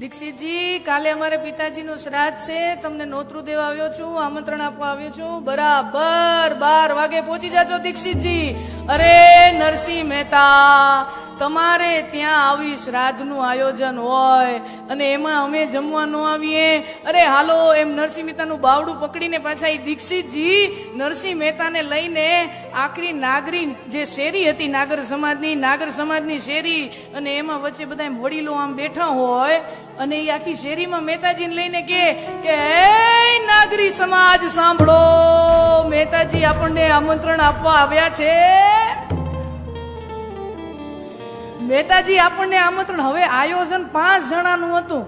દીક્ષિતજી, કાલે અમારે પિતાજીનું શ્રાદ્ધ છે, તમને નોતરું દેવા આવ્યો છું, આમંત્રણ આપવા આવ્યો છું. બરાબર 12 વાગે પહોંચી જાજો દીક્ષિતજી. અરે નરસિંહ મહેતા, તમારે ત્યાં આવી શ્રાદ્ધનું આયોજન હોય અને એમાં અમે જમવા ન આવીએ? અરે હાલો. એમ નરસિંહ મહેતાનું બાવડું પકડીને પાછા એ દીક્ષિતજી નરસિંહ મહેતાને લઈને આખરી નાગરી જે શેરી હતી નાગર સમાજની શેરી, અને એમાં વચ્ચે બધા વડીલો આમ બેઠા હોય અને એ આખી શેરીમાં મહેતાજીને લઈને કે હે નાગરી સમાજ સાંભળો, મહેતાજી આપણને આમંત્રણ આપવા આવ્યા છે. મહેતાજી આપણને આમંત્રણ. હવે આયોજન 5 જણાનું હતું.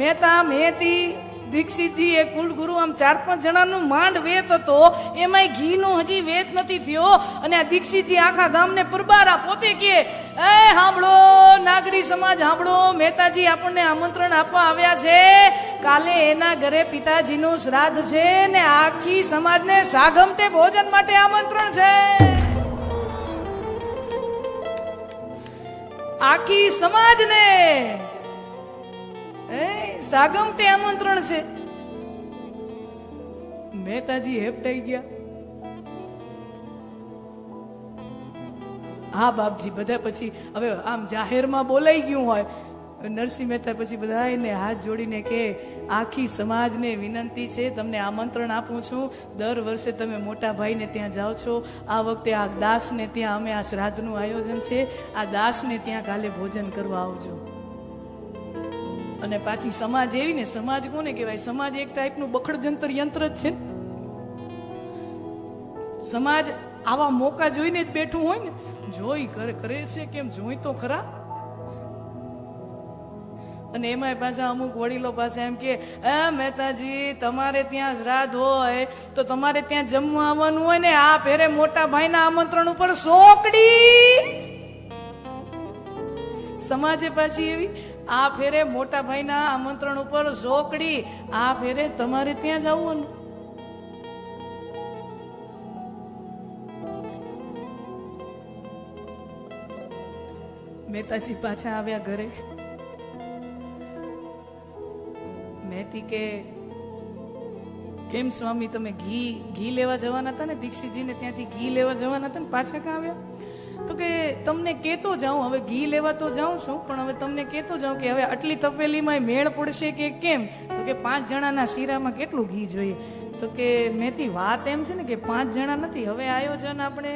મહેતા, મહેતી, દીક્ષિતજી, એક કુલગુરુ, આમ 4-5 જણાનું માંડ વેત હતો. એમાંય ઘીનો હજી વેત નથી થયો અને આ દીક્ષિતજી આખા ગામને પરબારા પોતે કે એ સાંભળો નાગરી સમાજ સાંભળો, મહેતાજી આપણને આમંત્રણ આપવા આવ્યા છે. કાલે એના ઘરે પિતાજીનું શ્રાદ્ધ છે ને આખી સમાજને સાગમતે ભોજન માટે આમંત્રણ છે. આખી સમાજને સાગમતે આમંત્રણ છે. મહેતાજી હેપટાઈ ગયા. હા બાપજી, બધા પછી હવે આમ જાહેરમાં બોલાઈ ગયું હોય. નરસિંહ મહેતા પછી બધાને હાથ જોડીને કે આખી સમાજને વિનંતી છે, તમને આમંત્રણ આપું છું. દર વર્ષે તમે મોટા ભાઈને ત્યાં જાઓ છો, આ વખતે આ દાસને ત્યાં અમે આ શ્રાદ્ધનું આયોજન છે, આ દાસને ત્યાં કાલે ભોજન કરવા આવજો. અને પાછી સમાજ એવી ને, સમાજ કોને કહેવાય? સમાજ એક ટાઈપનું બખડ જંતર યંત્ર જ છે. સમાજ આવા મોકા જોઈને જ બેઠું હોય ને, જોઈ કરે છે કેમ, જોઈ તો ખરા. અને એમાં પાછા અમુક વડીલો પાસે એમ કે મહેતાજી તમારે ત્યાં શ્રાદ્ધ હોય તો તમારે ત્યાં જમવા આવવાનું હોય ને, આ ફેરે મોટા ભાઈના આમંત્રણ ઉપર સોકડી. સમાજે પાછી એવી, આ ફેરે મોટા ભાઈના આમંત્રણ ઉપર સોકડી, આ ફેરે તમારે ત્યાં જ આવવાનું. મહેતાજી પાછા આવ્યા ઘરે. મહેતી કે કેમ સ્વામી, તમે ઘી લેવા જવાના હતા ને, દીક્ષિતજીને ત્યાંથી ઘી લેવા જવાના હતા ને, પાછા ક્યાં આવ્યા? તો કે તમને કેતો જાઉં, હવે ઘી લેવા તો જાઉં છું, પણ હવે તમને કેતો જાઉં કે હવે આટલી તપેલીમાં મેળ પડશે કે કેમ? તો કે 5 જણાના શીરામાં કેટલું ઘી જોઈએ? તો કે મહેતી વાત એમ છે ને કે 5 જણા નથી, હવે આયોજન આપણે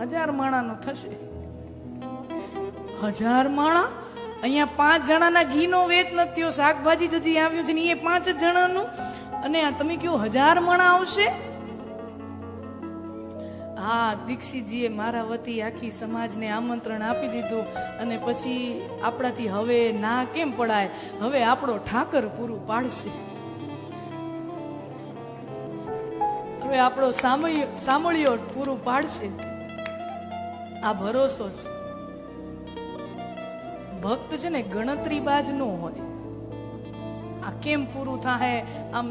1000 માણાનું થશે. 1000 માણા? અહીંયા 5 જણાના ઘીનો વેત નથી થયો, શાકભાજી હજી આવ્યું છે ને એ 5 જણાનું, અને તમે કહો 1000 માણા આવશે? હા, દીક્ષિતજીએ મારા વતી આખી સમાજને આમંત્રણ આપી દીધું. અને પછી આપણાથી હવે ના કેમ પડાય, હવે આપણો ઠાકર પૂરું પાડશે. હવે આપણો સામળિયો પૂરું પાડશે. આ ભરોસો છે. ભક્ત છે ને ગણતરીબાજ ન હોય. આ કેમ પૂરું થાય, આમ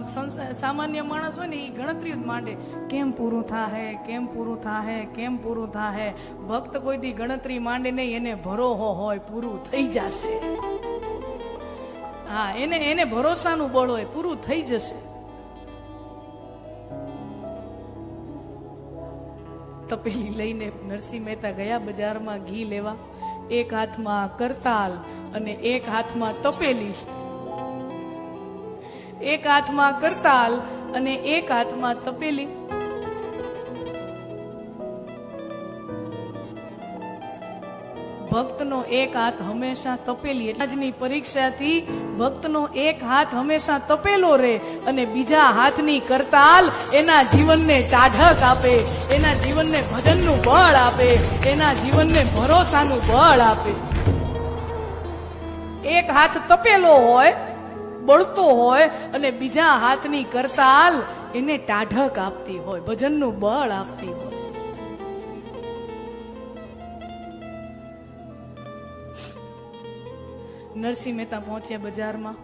સામાન્ય માણસ હોય ને એ ગણતરી જ માંડે, કેમ પૂરું થાય, કેમ પૂરું થાય, કેમ પૂરું થાય. ભક્ત કોઈ દી ગણતરી માંડે નહીં, એને ભરોસો હોય પૂરું થઈ જશે. હા, એને ભરોસાનું બળ હોય, પૂરું થઈ જશે. તપેલી લઈને નરસિંહ મહેતા ગયા બજારમાં ઘી લેવા. એક હાથમાં કરતાલ અને એક હાથમાં તપેલી. એક હાથમાં કરતાલ અને એક હાથમાં તપેલી. ભક્તનો એક હાથ હંમેશા તપેલી. આજની પરીક્ષાથી ભક્તનો એક હાથ હંમેશા તપેલો રહે અને બીજા હાથની કરતાલ એના જીવનને ટાઢક આપે, એના જીવનને ભજનનું બળ આપે, એના જીવનને ભરોસાનું બળ આપે. એક હાથ તપેલો હોય, બળતો હોય, અને બીજા હાથની કરતાલ એને ટાઢક આપતી હોય, ભજનનું બળ આપતી હોય. નરસિંહ મહેતા પહોંચ્યા બજારમાં.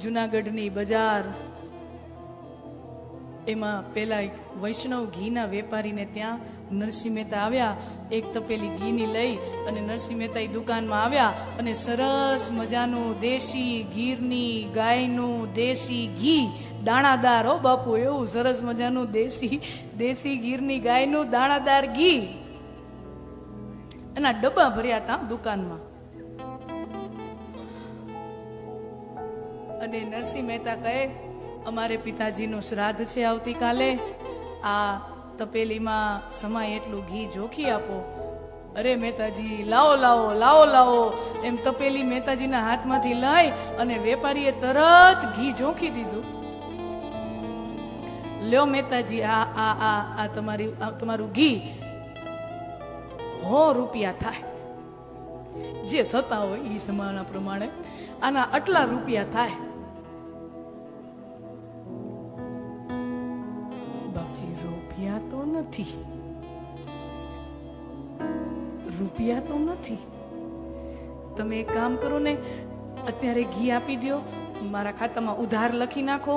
જુનાગઢની બજાર એમાં પેલા એક વૈષ્ણવ ઘીના વેપારીને ત્યાં નરસિંહ મહેતા આવ્યા. એક તપેલી ઘીની લઈ અને નરસિંહ મહેતા એ દુકાનમાં આવ્યા અને સરસ મજાનું દેશી ગીરની ગાયનું દેશી ઘી, દાણાદાર, હો બાપુ, એવું સરસ મજાનું દેશી ગીરની ગાયનું દાણાદાર ઘી એના ડબ્બા ભર્યા હતા દુકાનમાં. અને નરસિંહ મહેતા કહે, અમારે પિતાજીનું શ્રાદ્ધ છે આવતીકાલે, આ તપેલીમાં સમાય એટલું ઘી જોખી આપો. અરે મહેતાજી, લાવો લાવો લાવો લાવો એમ તપેલી મહેતાજીના હાથમાંથી લઈ અને વેપારીએ તરત ઘી જોખી દીધું. લ્યો મહેતાજી, આ તમારું ઘી 100 રૂપિયા થાય. જે થતા હોય એ સમાના પ્રમાણે આના આટલા રૂપિયા થાય. બાપજી, રૂપિયા તો નથી, રૂપિયા તો નથી. તમે એક કામ કરો ને, અત્યારે ઘી આપી દો, મારા ખાતામાં ઉધાર લખી નાખો,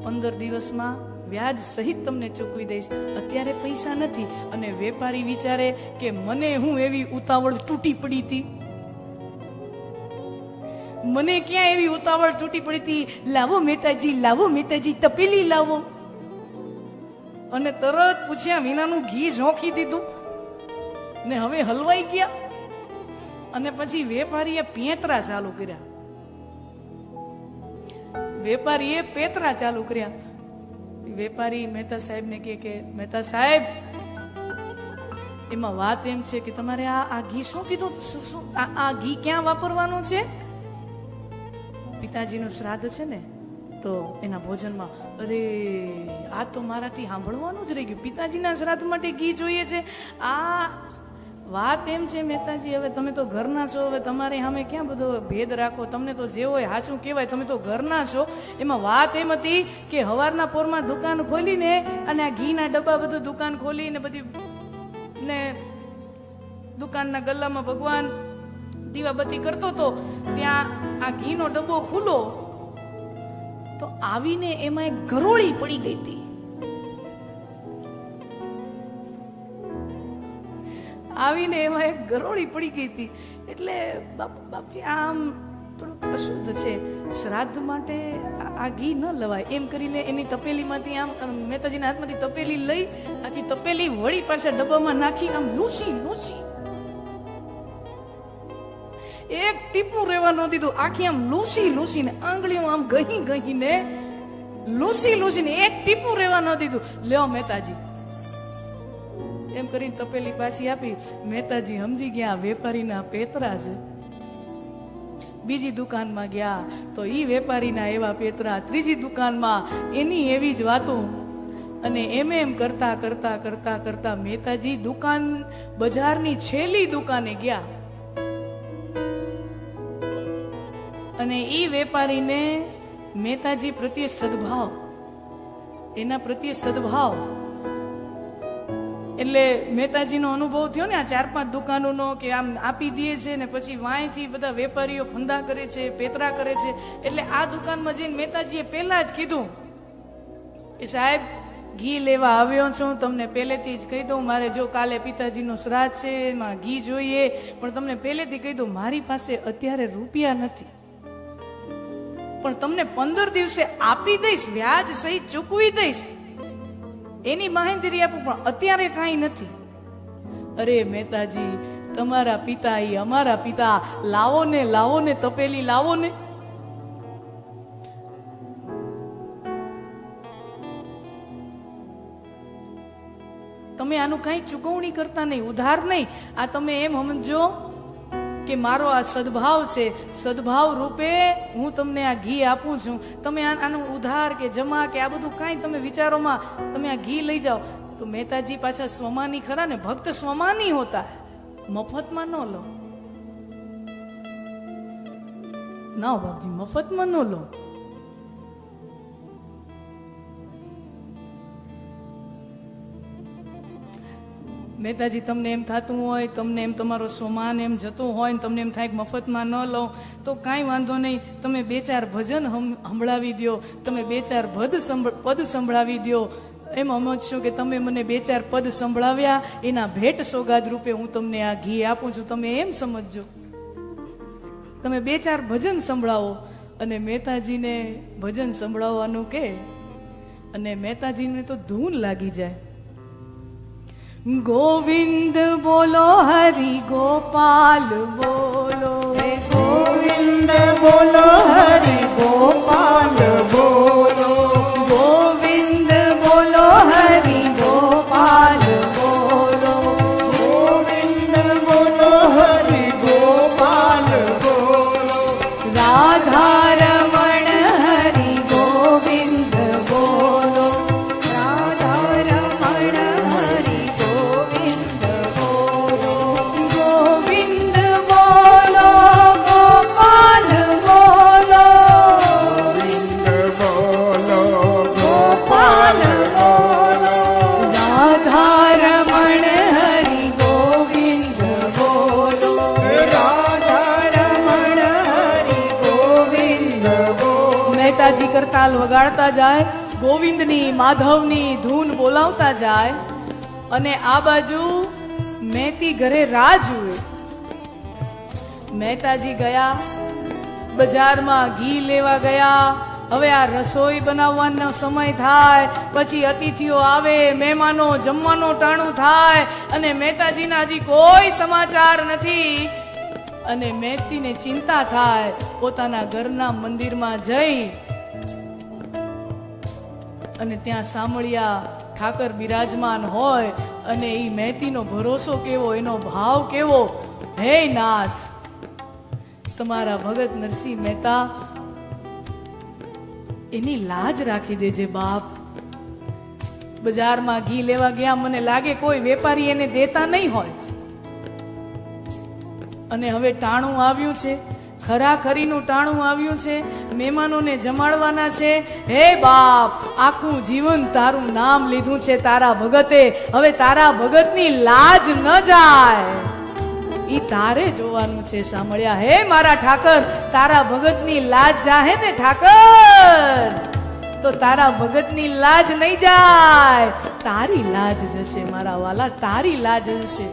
15 દિવસમાં વ્યાજ સહિત તમને ચૂકવી દઈશ. અત્યારે પૈસા નથી. અને વેપારી વિચારે કે મને હું એવી ઉતાવળ તૂટી પડી હતી, મને ક્યાં એવી ઉતાવળ તૂટી પડી હતી, લાવો મહેતાજી, લાવો મહેતાજી, તપેલી લાવો. અને તરત પૂછ્યા વિનાનું ઘી ઝોંખી દીધું ને હવે હલવાઈ ગયા. અને પછી વેપારીએ પેતરા ચાલુ કર્યા. વેપારીએ પેતરા ચાલુ કર્યા. વેપારી મહેતા સાહેબ ને કે મહેતા સાહેબ, એમાં વાત એમ છે કે તમારે આ ઘી શું કીધું, આ ઘી ક્યાં વાપરવાનું છે? પિતાજીનું શ્રાદ્ધ છે ને, તો એના ભોજનમાં. અરે, આ તો મારાથી સાંભળવાનું જ રહી ગયું, પિતાજીના શ્રાદ્ધ માટે ઘી જોઈએ છે. આ વાત એમ છે મહેતાજી, હવે તમે તો ઘરના છો, હવે તમારે સામે ક્યાં બધો ભેદ રાખો, તમને તો જે હોય સાચું કહેવાય, તમે તો ઘરના છો. એમાં વાત એમ હતી કે સવારના પોરમાં દુકાન ખોલીને અને આ ઘીના ડબ્બા બધું દુકાન ખોલીને બધી ને દુકાનના ગલ્લામાં ભગવાન દીવાબત્તી કરતો તો ત્યાં આ ઘીનો ડબ્બો ખુલ્લો તો આવીને એમાં એક ગરોળી પડી ગઈ હતી. આવીને એમાં એક ગરોળી પડી ગઈ હતી. એટલે બાપજી, આમ થોડુંક અશુદ્ધ છે, શ્રાદ્ધ માટે આ ઘી ન લવાય એમ કરીને એની તપેલીમાંથી આમ મહેતાજીના હાથમાંથી તપેલી લઈ આખી તપેલી વળી પાછા ડબ્બામાં નાખી આમ લૂછી એક ટીપું રહેવા ન દીધું. આખી આમ લૂસીને આંગળીઓ આમ ગહીને લૂસીને એક ટીપું રહેવા ન દીધું. લ્યો મહેતાજી, એમ કરીને તપેલી પાછી આપી. મહેતાજી સમજી ગયા વેપારીના પેતરા છે. બીજી દુકાનમાં ગયા તો ઈ વેપારીના એવા પેતરા, ત્રીજી દુકાનમાં એની એવી જ વાતો. અને એમ કરતા મહેતાજી દુકાન બજારની છેલ્લી દુકાને ગયા. અને ઈ વેપારીને મહેતાજી પ્રત્યે સદભાવ, એના પ્રત્યે સદભાવ, એટલે મહેતાજીનો અનુભવ થયો ને આ 4-5 દુકાનોનો, કે આમ આપી દે છે ને પછી વાંયથી બધા વેપારીઓ ફંદા કરે છે, પેતરા કરે છે. એટલે આ દુકાનમાં જઈને મહેતાજીએ પહેલા જ કીધું કે સાહેબ, ઘી લેવા આવ્યો છું, તમને પહેલેથી જ કહી દઉં, મારે જો કાલે પિતાજીનો શ્રાદ્ધ છે, એમાં ઘી જોઈએ, પણ તમને પહેલેથી કહી દઉં, મારી પાસે અત્યારે રૂપિયા નથી, પણ તમને 15 દિવસે આપી દઈશ, વ્યાજ સહિત ચૂકવી દઈશ, એની બાંહેધરી આપું, પણ અત્યારે કાંઈ નથી. અરે મહેતાજી, તમારા પિતા એ અમારા પિતા, લાવો ને તપેલી લાવો ને. તમે આનું કઈ ચૂકવણી કરતા નહીં, ઉધાર નહીં. આ તમે એમ સમજો કે મારો આ સદભાવ છે, સદભાવ રૂપે હું તમને આ ઘી આપું છું. તમે આનું ઉધાર કે જમા કે આ બધું કાંઈ તમે વિચારોમાં તમે આ ઘી લઈ જાઓ. તો મહેતાજી પાછા સ્વમાની ખરા ને, ભક્ત સ્વમાની હોતા, મફતમાં ન લો ના બાપજી, મફતમાં ન લો. મહેતાજી, તમને એમ થતું હોય, તમને એમ તમારો સોમાન એમ જતો હોય ને તમને એમ થાય કે મફતમાં ન લો તો કાંઈ વાંધો નહીં, તમે 2-4 ભજન સંભળાવી દો, તમે 2-4 પદ સંભળાવી દો, એમ સમજશું કે તમે મને 2-4 પદ સંભળાવ્યા, એના ભેટ સોગાદ રૂપે હું તમને આ ઘી આપું છું. તમે એમ સમજજો. તમે 2-4 ભજન સંભળાવો અને મહેતાજીને ભજન સંભળાવવાનું કે, અને મહેતાજીને તો ધૂન લાગી જાય. ગોવિંદ બોલો, હરિ ગોપાલ બોલો, ગોવિંદ બોલો, હરિ ગોપાલ બોલો, ગોવિંદ બોલો, હરિ ગોપાલ બોલો, ગોવિંદ બોલો, હરિ ગોપાલ બોલો, રાધા રમણ હરિ ગોવિંદ બોલો, રાધા રમણ હરિ ગોવિંદ બોલો, ગોવિંદ બોલો, ગોપાલ બોલો, ગોવિંદ બોલો, ગોપાલ બોલો, રાધા રમણ હરિ ગોવિંદ બોલો. રાધા રમણ હરિ ગોવિંદ બોલો. મહેતાજી કરતાલ વગાડતા જાય, ગોવિંદની માધવની ધૂન બોલાવતા જાય, અને આ બાજુ મહેતી ઘરે રાહ જુએ. મહેતાજી ગયા બજારમાં, ઘી લેવા ગયા. હવે આ રસોઈ બનાવવાનો સમય થાય, પછી અતિથિઓ આવે, મહેમાનો જમવાનો ટાણું થાય, અને મહેતાજીના હજી કોઈ સમાચાર નથી. અને મહેતીને ચિંતા થાય, પોતાના ઘરના મંદિરમાં જઈ અને ત્યાં સાંભળ્યા ઠાકર બિરાજમાન હોય, અને એ મહેતીનો ભરોસો કેવો, એનો ભાવ કેવો. હે નાથ, તમારા ભગત નરસિંહ મહેતા, એની લાજ રાખી દેજે બાપ. બજારમાં ઘી લેવા ગયા, મને લાગે કોઈ વેપારી એને દેતા નહીં હોય, અને હવે ટાણું આવ્યું છે, ખરાખરીનું ટાણું આવ્યું છે, મહેમાનોને જમાડવાના છે. હે બાપ, આખું જીવન તારું નામ લીધું છે તારા ભગતે, હવે તારા ભગતની લાજ ન જાય, ઈ તારે જોવાનું છે. સાંભળ્યા હે મારા ઠાકર, તારા ભગતની લાજ જાહે ને ઠાકર, તો તારા ભગતની લાજ નહીં જાય, તારી લાજ જશે મારા વાલા, તારી લાજ જશે.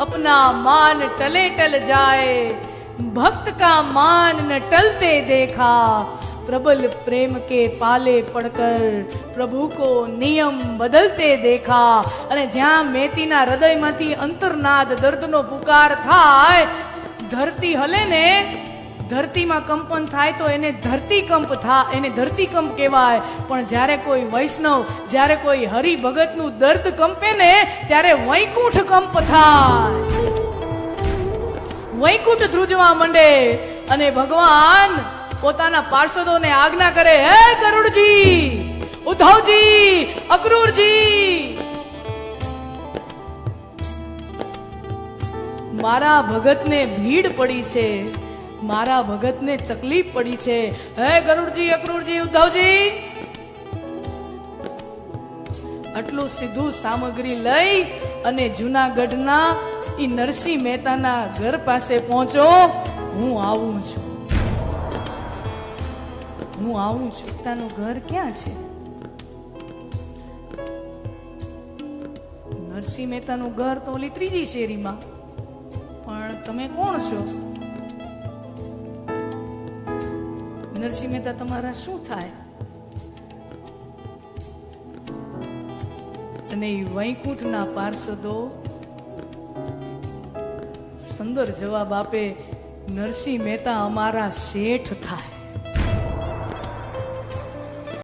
अपना मान टले टल जाए, भक्त का मान न टलते देखा, प्रबल प्रेम के पाले पड़कर प्रभु को नियम बदलते देखा. અને જ્યાં મેતીના હૃદયમાંથી અંતરનાદ દર્દનો પુકાર થાય, ધરતી હલે ને, ધરતીમાં કંપન થાય તો એને ધરતીકંપ થાય, એને ધરતીકંપ કહેવાય. પણ જ્યારે કોઈ વૈષ્ણવ, જ્યારે કોઈ હરિભગતનું દર્દ કંપે ને, ત્યારે વૈકુંઠ કંપ થાય, વૈકુંઠ ધ્રુજવા માંડે. અને ભગવાન પોતાના પાર્ષદોને આજ્ઞા કરે, હે ગરુડજી, ઉદ્ધવજી, અક્રૂરજી, મારા ભગતને ભીડ પડી છે, મારા ભગતને તકલીફ પડી છે. હે ગરુડજી, અક્રૂરજી, ઉદ્ધવજી, આટલું સીધું સામગ્રી લઈ અને જૂનાગઢના ઈ નરસિંહ મહેતાના ઘર પાસે પહોંચો. હું આવું છું, હું આવું છું. તાનું ઘર ક્યાં છે? નરસિંહ મહેતાનું ઘર તો ઓલી 3જી શેરીમાં. પણ તમે કોણ છો? નરસિંહ મહેતા તમારા શું થાય? અને વૈકુંઠના પાર્ષદો સુંદર જવાબ આપે, નરસિંહ મહેતા અમારા શેઠ થાય.